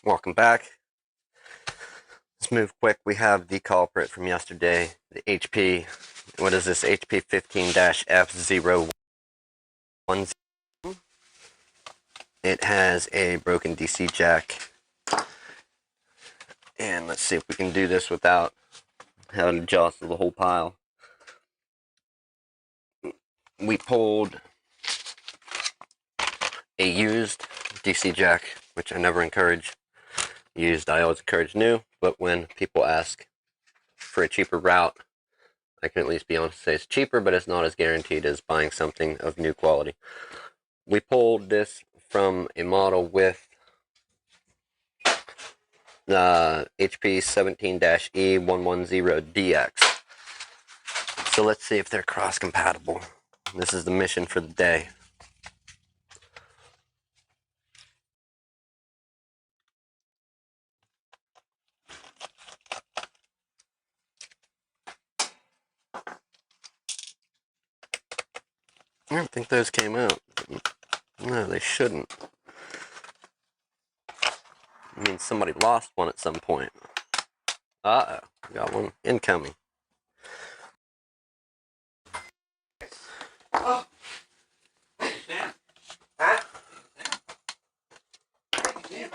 Welcome back. Let's move quick. We have the culprit from yesterday, the HP. What is this? HP 15-F010. It has a broken DC jack. And let's see if we can do this without having to jostle the whole pile. We pulled a used DC jack, which I never encourage. Used, I always encourage new, but when people ask for a cheaper route, I can at least be honest and say it's cheaper, but it's not as guaranteed as buying something of new quality. We pulled this from a model with HP 17-E110DX. So let's see if they're cross-compatible. This is the mission for the day. I don't think those came out. No, they shouldn't. I mean, somebody lost one at some point. Uh-oh, got one incoming. Oh. Sam. Huh? Sam.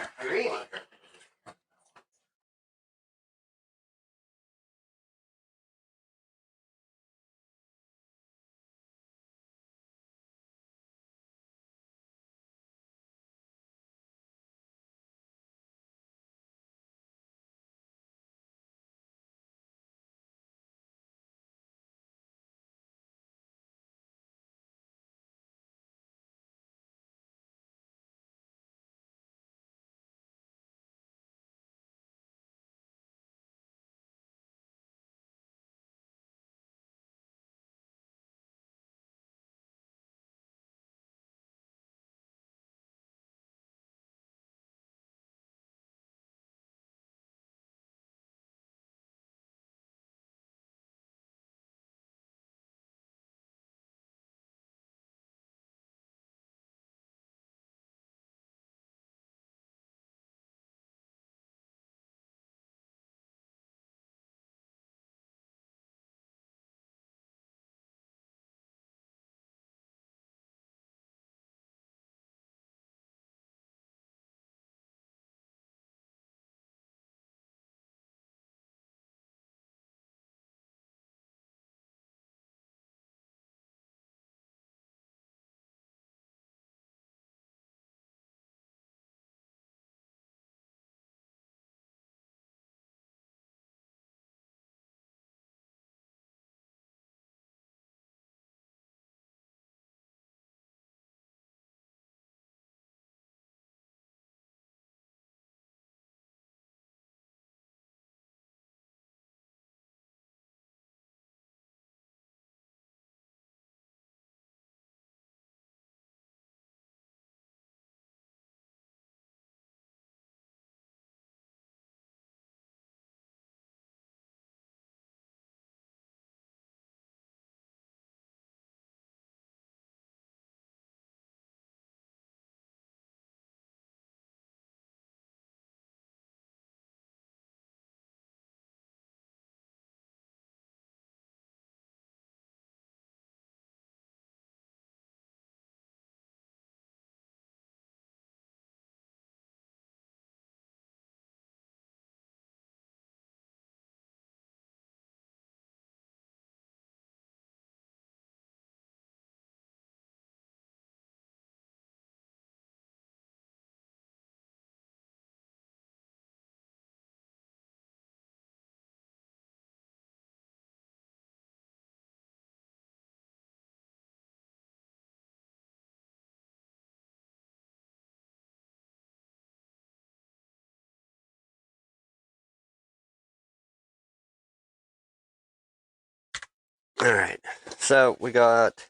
Alright, so we got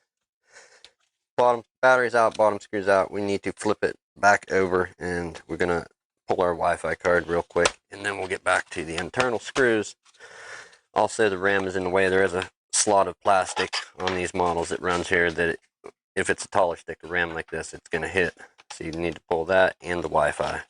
bottom batteries out, bottom screws out. We need to flip it back over, and we're going to pull our Wi-Fi card real quick, and then we'll get back to the internal screws. Also, the RAM is in the way. There is a slot of plastic on these models that runs here that if it's a taller stick of RAM like this, it's going to hit. So you need to pull that and the Wi-Fi.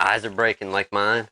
Eyes are breaking like mine.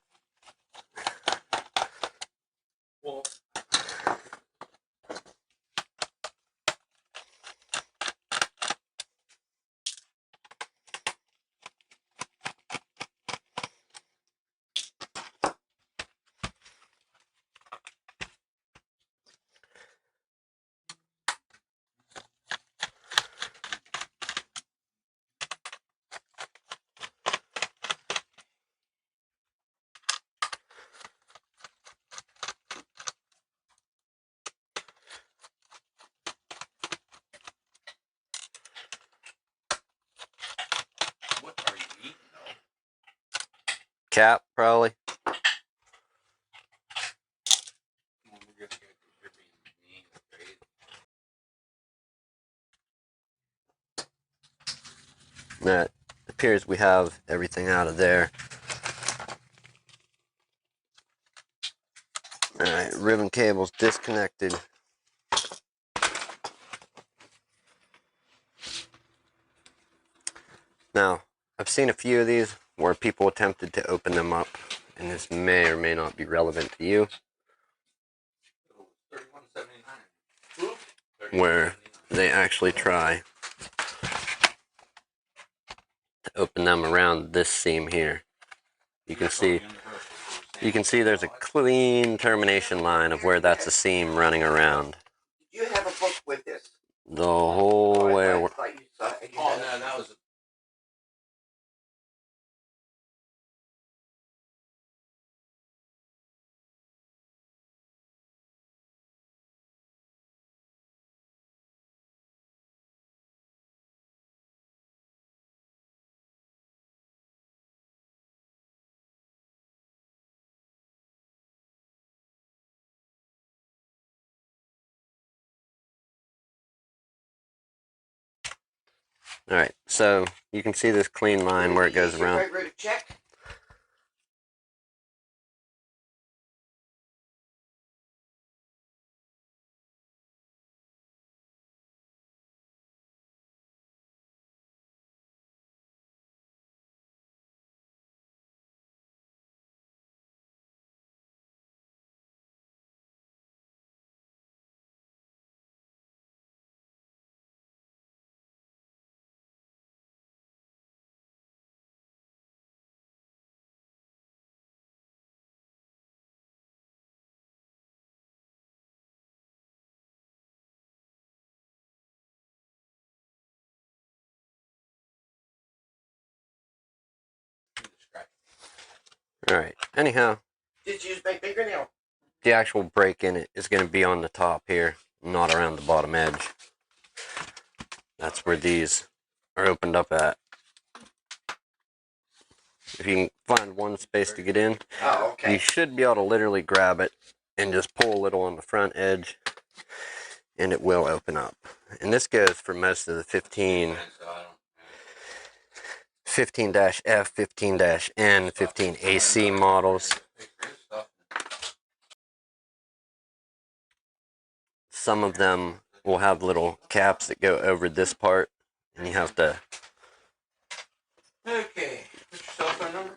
Well, what are you eating though? Cap, probably. Come on, we're gonna get you're being mean, crazy. That appears we have everything out of there. Alright, ribbon cable's disconnected. Now, I've seen a few of these where people attempted to open them up, and this may or may not be relevant to you, where they actually try to open them around this seam here. You can see there's a clean termination line of where that's a seam running around. Do you have a book with this? The whole way. I thought you saw it. Oh no, that was Alright, so you can see this clean line where it goes around. Right, write a check. Alright, anyhow, Just use my fingernail. the actual break in it is going to be on the top here, not around the bottom edge. That's where these are opened up at. If you can find one space to get in, Oh, you okay. should be able to literally grab it and just pull a little on the front edge, and it will open up. And this goes for most of the 15-F, 15-N, 15AC models. Some of them will have little caps that go over this part, and you have to, okay. What's your cell phone number?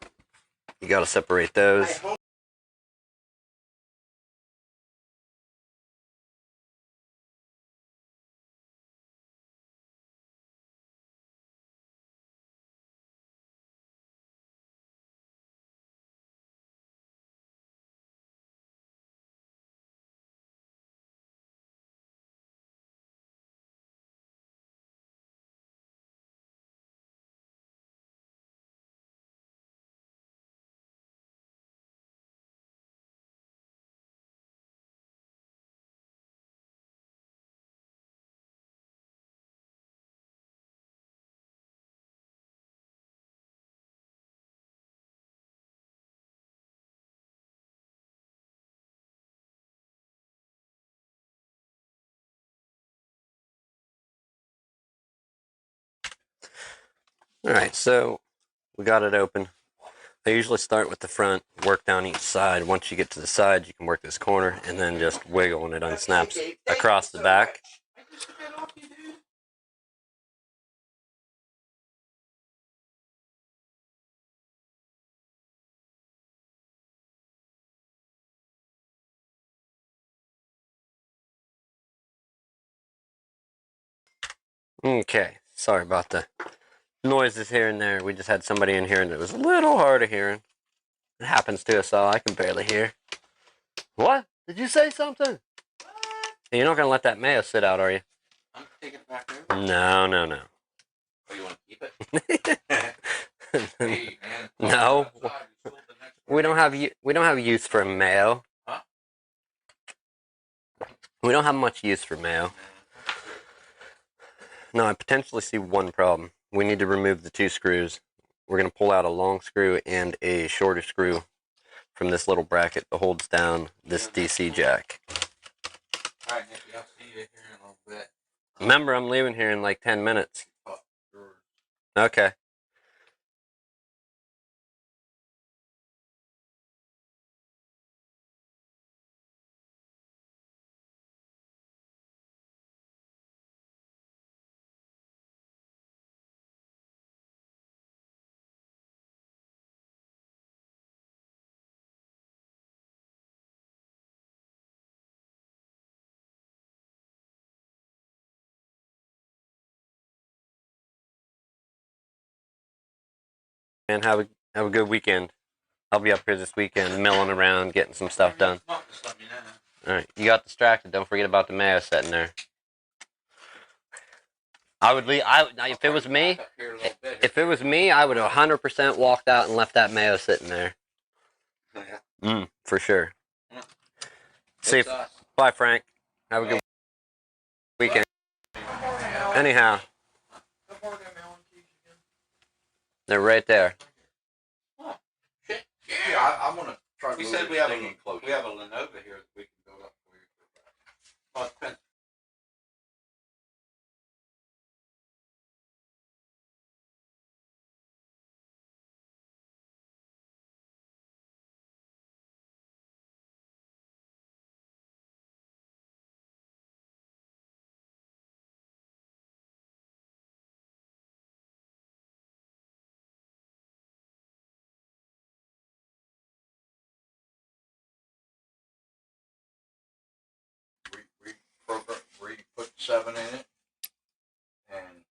you got to separate those. Alright, so we got it open. I usually start with the front, work down each side. Once you get to the side, you can work this corner and then just wiggle and it unsnaps across the back. I just took that off you, dude. Okay, sorry about the noises here and there. We just had somebody in here and it was a little hard of hearing. It happens to us all. I can barely hear. What? Did you say something? Hey, you're not going to let that mayo sit out, are you? I'm taking it back over. No, no, no. Oh, you want to keep it? Hey, man. No. Outside, you sold the next We don't have use for mayo. Huh? We don't have much use for mayo. No, I potentially see one problem. We need to remove the two screws. We're going to pull out a long screw and a shorter screw from this little bracket that holds down this DC jack. All right, Nicky, I'll see you here in a little bit. Remember, I'm leaving here in like 10 minutes. Oh, sure. Okay. And have a good weekend. I'll be up here this weekend milling around, getting some stuff done. Just let me know. Alright, you got distracted. Don't forget about the mayo setting there. I would leave. If it was me, I would have 100% walked out and left that mayo sitting there. For sure. See, bye, Frank. Have a good weekend. Anyhow, they're right there. Oh, shit. Yeah, I'm gonna try to We move said this we have thing in closer. a Lenovo here that we can build up for you. Well, it depends. We put 7 in it, and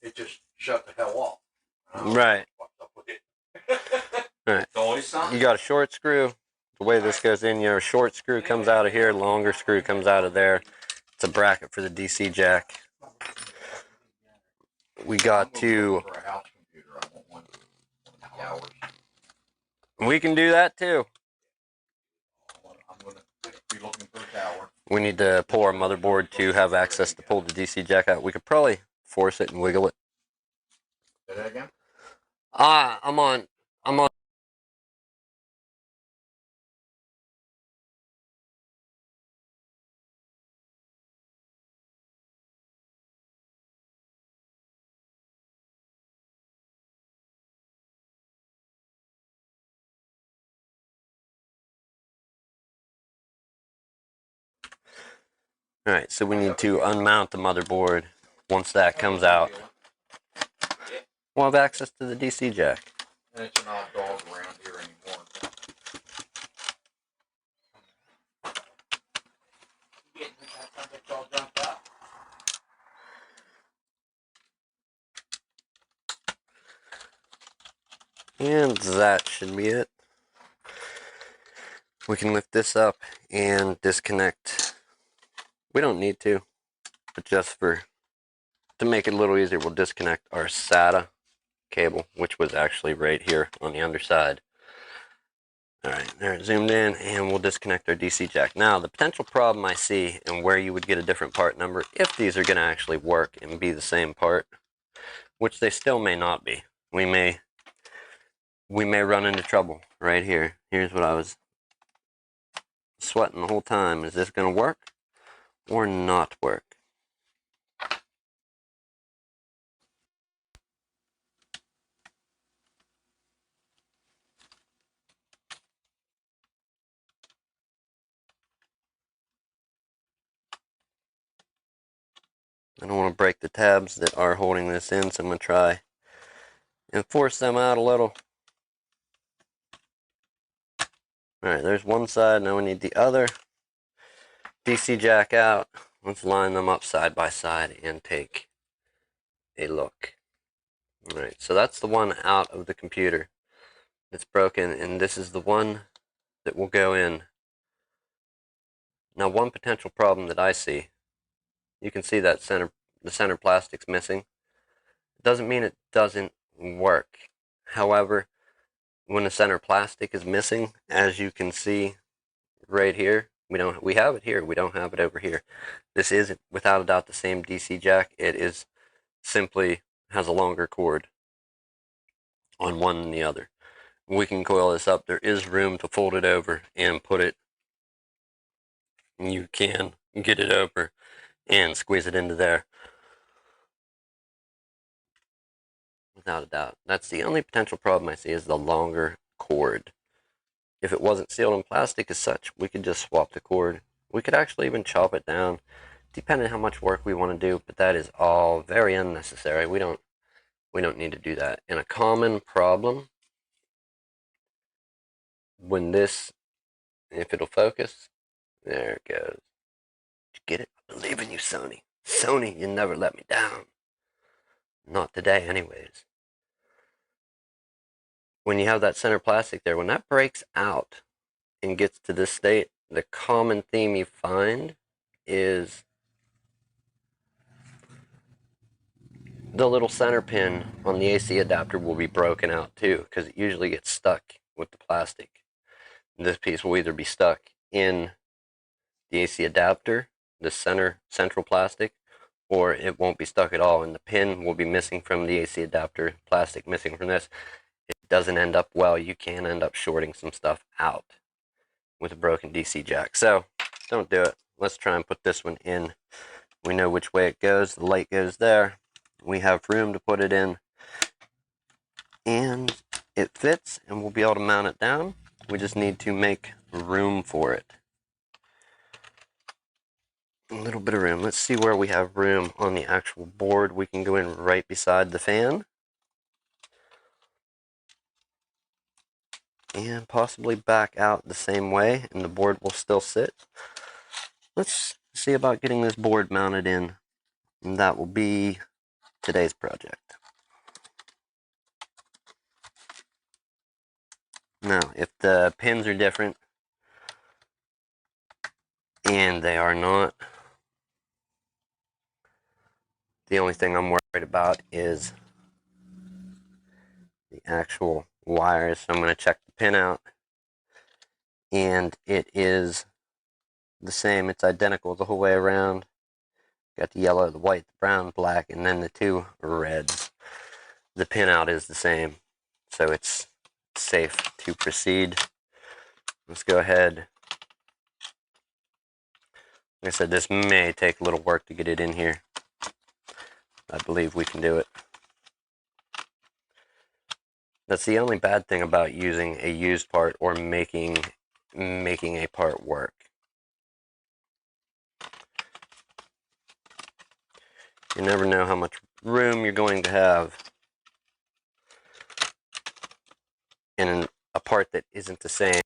it just shut the hell off. Right. What's up with it? Right. It's always something. You got a short screw. The way this goes in, your short screw comes out of here, longer screw comes out of there. It's a bracket for the DC jack. We got to. For a house computer, I want one. Hours. We can do that too. I'm gonna be looking for a tower. We need to pull our motherboard to have access to pull the DC jack out. We could probably force it and wiggle it. Say that again? I'm on. Alright, so we need to unmount the motherboard. Once that comes out, we'll have access to the DC jack. And it's an odd dog around here anymore. And that should be it. We can lift this up and disconnect. We don't need to, but just to make it a little easier, we'll disconnect our SATA cable, which was actually right here on the underside. Alright, there it's zoomed in, and we'll disconnect our DC jack. Now, the potential problem I see and where you would get a different part number, if these are going to actually work and be the same part, which they still may not be. We may run into trouble right here. Here's what I was sweating the whole time. Is this going to work or not work? I don't want to break the tabs that are holding this in, so I'm going to try and force them out a little. Alright, there's one side, now we need the other. DC jack out. Let's line them up side by side and take a look. Alright, so that's the one out of the computer. It's broken, and this is the one that will go in. Now, one potential problem that I see, you can see that the center plastic's missing. It doesn't mean it doesn't work. However, when the center plastic is missing, as you can see right here, we have it here, we don't have it over here. This is without a doubt the same DC jack. It is simply has a longer cord on one than the other. We can coil this up. There is room to fold it over and put it. You can get it over and squeeze it into there. Without a doubt. That's the only potential problem I see, is the longer cord. If it wasn't sealed in plastic as such, we could just swap the cord. We could actually even chop it down, depending on how much work we want to do, but that is all very unnecessary. We don't need to do that. And a common problem when this, if it'll focus, there it goes. Did you get it? I believe in you, Sony. Sony, you never let me down. Not today, anyways. When you have that center plastic there, when that breaks out and gets to this state, the common theme you find is the little center pin on the AC adapter will be broken out too, because it usually gets stuck with the plastic. This piece will either be stuck in the AC adapter, the central plastic, or it won't be stuck at all, and the pin will be missing from the AC adapter, plastic missing from this. It doesn't end up well. You can end up shorting some stuff out with a broken DC jack. So don't do it. Let's try and put this one in. We know which way it goes. The light goes there. We have room to put it in, and it fits, and we'll be able to mount it down. We just need to make room for it. A little bit of room. Let's see where we have room on the actual board. We can go in right beside the fan, and possibly back out the same way, and the board will still sit. Let's see about getting this board mounted in, and that will be today's project. Now, if the pins are different, and they are not, the only thing I'm worried about is the actual wires. So I'm going to check the pin out, and it is the same. It's identical the whole way around. Got the yellow, the white, the brown, black, and then the two reds. The pin out is the same, so it's safe to proceed. Let's go ahead. Like I said, this may take a little work to get it in here. I believe we can do it. That's the only bad thing about using a used part or making a part work. You never know how much room you're going to have in a part that isn't the same.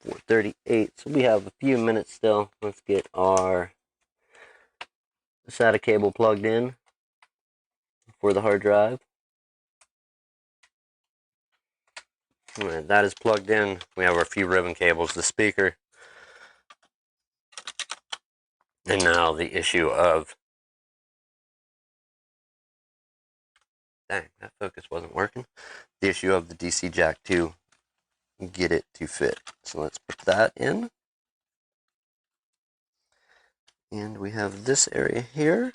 4:38, so we have a few minutes still. Let's get our SATA cable plugged in for the hard drive. Alright, that is plugged in. We have our few ribbon cables, the speaker, and now the issue of, dang, that focus wasn't working. The issue of the DC jack to get it to fit. So let's put that in. And we have this area here.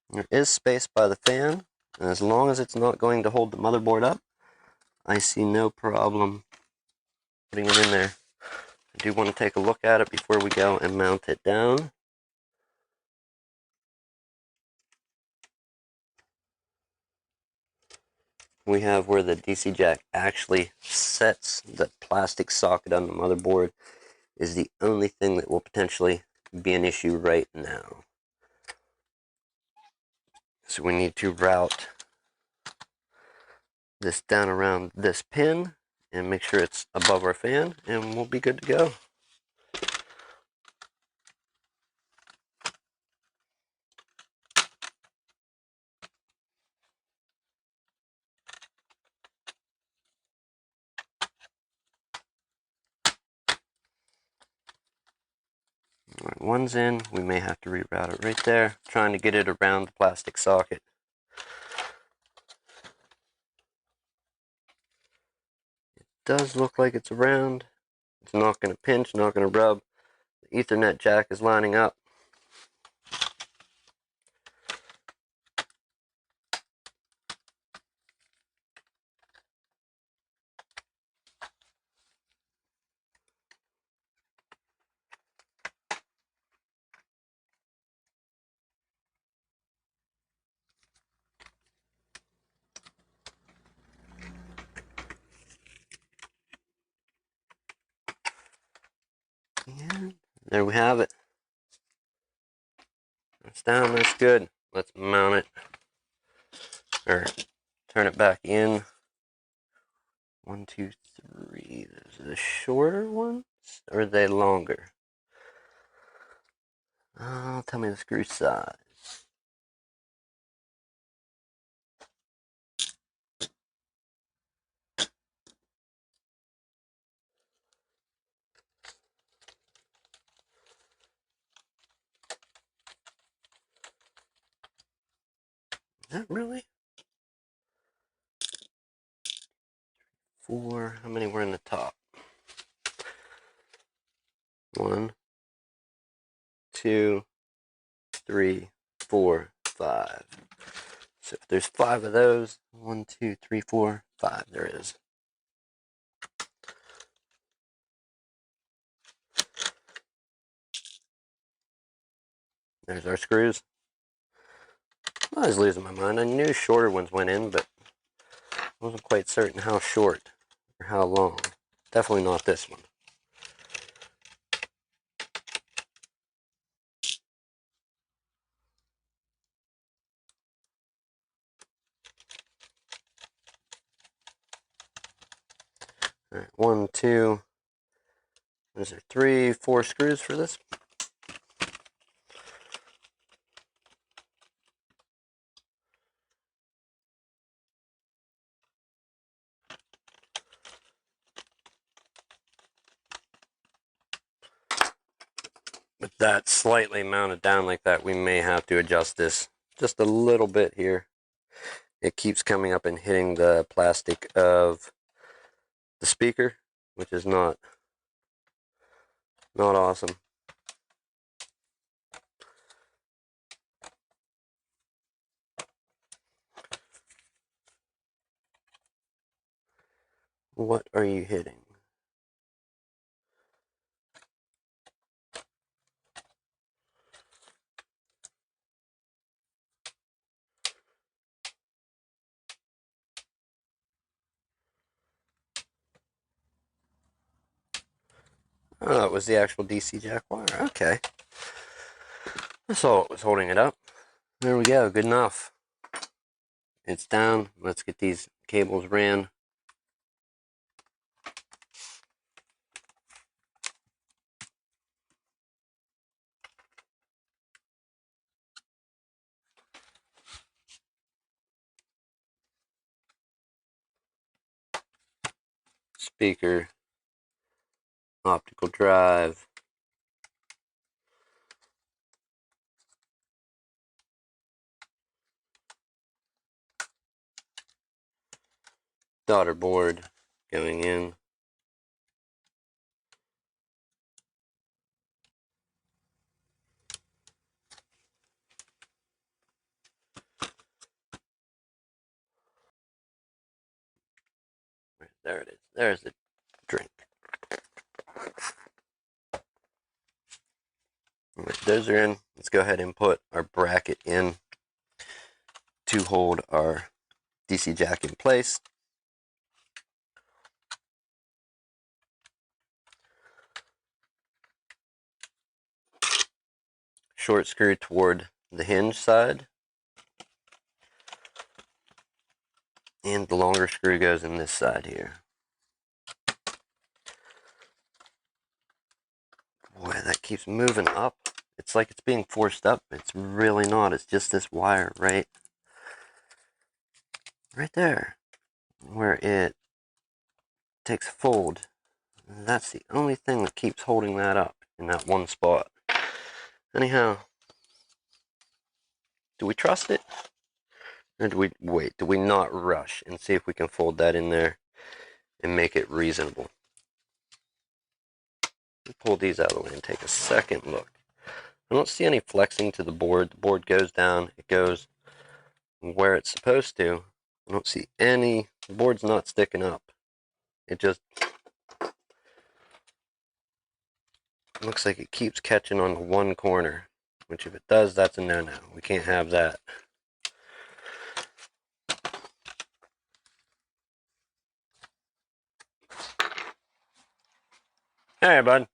There is space by the fan, and as long as it's not going to hold the motherboard up, I see no problem putting it in there. I do want to take a look at it before we go and mount it down. we have where the DC jack actually sets the plastic socket on the motherboard is the only thing that will potentially be an issue right now. So we need to route this down around this pin and make sure it's above our fan, and we'll be good to go. Alright, one's in. We may have to reroute it right there, trying to get it around the plastic socket. It does look like it's around. It's not going to pinch, not going to rub. The Ethernet jack is lining up. And there we have it. It's down, that's good. Let's mount it, or turn it back in. 1, 2, 3. Those are the shorter ones, or are they longer? Tell me the screw size. Is that really? 4. How many were in the top? 1, 2, 3, 4, 5. So if there's 5 of those, 1, 2, 3, 4, 5. There is. There's our screws. I was losing my mind. I knew shorter ones went in, but I wasn't quite certain how short or how long. Definitely not this one. All right, 1, 2. Is there 3, 4 screws for this? With that slightly mounted down like that, we may have to adjust this just a little bit here. It keeps coming up and hitting the plastic of the speaker, which is not awesome. What are you hitting? Oh, it was the actual DC jack wire. Okay. That's all it was holding it up. There we go. Good enough. It's down. Let's get these cables ran. Speaker, optical drive, daughter board going in. There it is. There's the drink. Alright, those are in. Let's go ahead and put our bracket in to hold our DC jack in place. Short screw toward the hinge side. And the longer screw goes in this side here. Boy, that keeps moving up. It's like it's being forced up. It's really not. It's just this wire right there where it takes fold. And that's the only thing that keeps holding that up in that one spot. Anyhow, do we trust it? Or do we wait? Do we not rush and see if we can fold that in there and make it reasonable? Pull these out of the way and take a second look. I don't see any flexing to the board. The board goes down. It goes where it's supposed to. I don't see any. The board's not sticking up. It just looks like it keeps catching on the one corner, which if it does, that's a no-no. We can't have that. Hey, bud.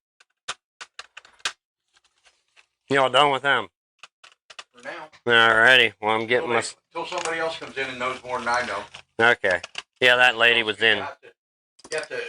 You all done with them? For now. Alrighty. Well, I'm getting my... Until somebody else comes in and knows more than I know. Okay. Yeah, that lady was in. You have to